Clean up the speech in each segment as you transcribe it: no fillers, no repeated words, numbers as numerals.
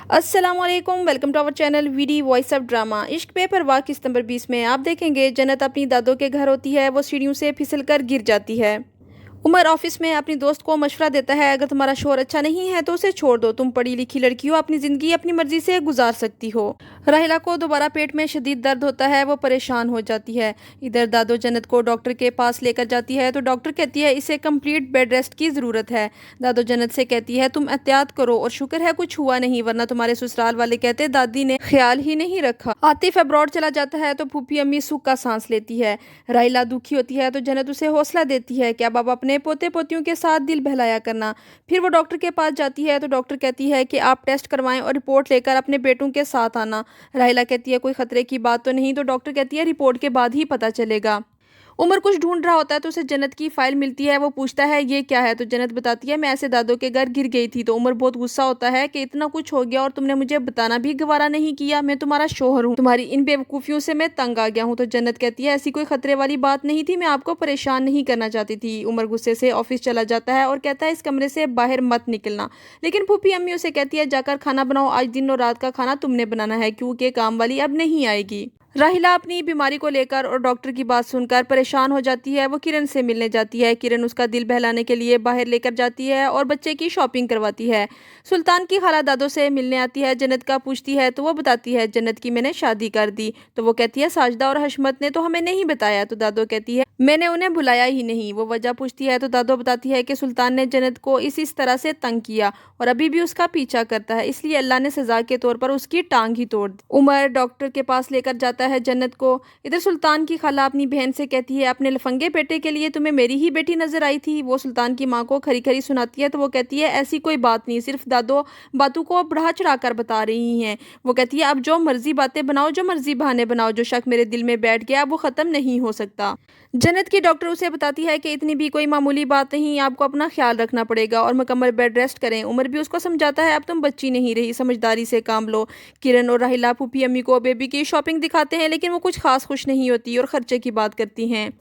अस्सलामुअलैकुम, welcome to our channel VD voice of drama. इश्क पे परवाह किस्त नंबर 20 में आप देखेंगे जन्नत अपनी दादों के घर होती है। वो सीढ़ियों से फिसलकर गिर जाती है। उमर ऑफिस में अपनी दोस्त को मशवरा देता है, अगर तुम्हारा शोहर अच्छा नहीं है तो उसे छोड़ दो, तुम पढ़ी लिखी लड़की हो, अपनी जिंदगी अपनी मर्जी से गुजार सकती हो। राहिला को दोबारा पेट में शदीद दर्द होता है, वो परेशान हो जाती है। इधर दादो जन्नत को डॉक्टर के पास लेकर जाती है तो डॉक्टर कहती है इसे कंप्लीट बेड रेस्ट की ज़रूरत है। दादो जन्नत से कहती है तुम एहतियात करो और शुक्र है कुछ हुआ नहीं, वरना तुम्हारे ससुराल वाले कहते दादी ने ख्याल ही नहीं रखा। आतिफ अब्रॉड चला जाता है तो फूफी अम्मी सुख का सांस लेती है। राहिला दुखी होती है तो जन्नत उसे हौसला देती है कि अब आप अपने पोते पोतियों के साथ दिल बहलाया करना। फिर वो डॉक्टर के पास जाती है तो डॉक्टर कहती है कि आप टेस्ट करवाएं और रिपोर्ट लेकर अपने बेटों के साथ आना। राहिला कहती है कोई खतरे की बात तो नहीं, तो डॉक्टर कहती है रिपोर्ट के बाद ही पता चलेगा। उमर कुछ ढूंढ रहा होता है तो उसे जन्नत की फाइल मिलती है। वो पूछता है ये क्या है, तो जन्नत बताती है मैं ऐसे दादों के घर गिर गई थी। तो उमर बहुत गुस्सा होता है कि इतना कुछ हो गया और तुमने मुझे बताना भी गवारा नहीं किया, मैं तुम्हारा शोहर हूँ, तुम्हारी इन बेवकूफ़ियों से मैं तंग आ गया हूँ। तो जन्नत कहती है ऐसी कोई खतरे वाली बात नहीं थी, मैं आपको परेशान नहीं करना चाहती थी। उमर गुस्से से ऑफिस चला जाता है और कहता है इस कमरे से बाहर मत निकलना। लेकिन फूफी अम्मी उसे कहती है जाकर खाना बनाओ, आज दिन और रात का खाना तुमने बनाना है क्योंकि काम वाली अब नहीं आएगी। राहिला अपनी बीमारी को लेकर और डॉक्टर की बात सुनकर परेशान हो जाती है। वो किरण से मिलने जाती है। किरण उसका दिल बहलाने के लिए बाहर लेकर जाती है और बच्चे की शॉपिंग करवाती है। सुल्तान की खाला दादों से मिलने आती है। जन्नत का पूछती है तो वो बताती है जन्नत की मैंने शादी कर दी। तो वो कहती है साजदा और हशमत ने तो हमें नहीं बताया। तो दादो कहती है मैंने उन्हें बुलाया ही नहीं। वो वजह पूछती है तो दादो बताती है कि सुल्तान ने जन्नत को इस तरह से तंग किया और अभी भी उसका पीछा करता है, इसलिए अल्लाह ने सजा के तौर पर उसकी टांग ही तोड़ दी। उमर डॉक्टर के पास लेकर जाता है जन्नत को। इधर सुल्तान की खाला अपनी बहन से कहती है अपने लफंगे बेटे के लिए तुम्हें मेरी ही बेटी नजर आई थी। वो सुल्तान की माँ को खरी खरी सुनाती है तो वो कहती है ऐसी कोई बात नहीं, सिर्फ दादो बातों को बढ़ा चढ़ाकर बता रही हैं। वो कहती है अब जो मर्जी बातें बनाओ, जो मर्जी बहाने बनाओ, जो शक मेरे दिल में बैठ गया वो खत्म नहीं हो सकता। जन्नत की डॉक्टर उसे बताती है कि इतनी भी कोई मामूली बात नहीं, आपको अपना ख्याल रखना पड़ेगा और मुकम्मल बेड रेस्ट करें। उमर भी उसको समझाता है अब तुम बच्ची नहीं रही, समझदारी से काम लो। किरण और राहिला फूफी अम्मी को बेबी की शॉपिंग दिखाते हैं, लेकिन वो कुछ खास खुश नहीं होती और खर्चे की बात करती हैं।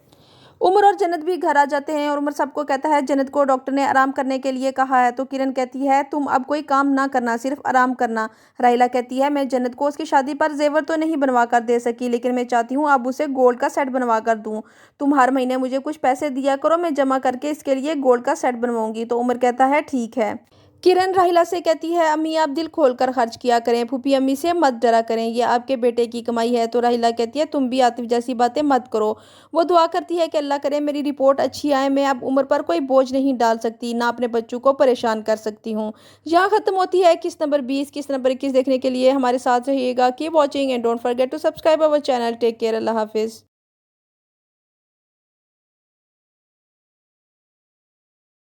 उमर और जन्नत भी घर आ जाते हैं और उमर सबको कहता है जन्नत को डॉक्टर ने आराम करने के लिए कहा है। तो किरण कहती है तुम अब कोई काम ना करना, सिर्फ आराम करना। राहिला कहती है मैं जन्नत को उसकी शादी पर जेवर तो नहीं बनवा कर दे सकी, लेकिन मैं चाहती हूँ अब उसे गोल्ड का सेट बनवा कर दूँ। तुम हर महीने मुझे कुछ पैसे दिया करो, मैं जमा करके इसके लिए गोल्ड का सेट बनवाऊंगी। तो उमर कहता है ठीक है। किरण राहिला से कहती है अम्मी आप दिल खोलकर खर्च किया करें, फूफी अम्मी से मत डरा करें, ये आपके बेटे की कमाई है। तो राहिला कहती है तुम भी आतिफ जैसी बातें मत करो। वो दुआ करती है कि अल्लाह करे मेरी रिपोर्ट अच्छी आए, मैं अब उम्र पर कोई बोझ नहीं डाल सकती, ना अपने बच्चों को परेशान कर सकती हूँ। यहाँ खत्म होती है किस्त नंबर 20। किस्त नंबर 21 देखने के लिए हमारे साथ रहिएगा। Keep watching and don't forget to subscribe our channel. Take care, अल्लाह हाफिज़।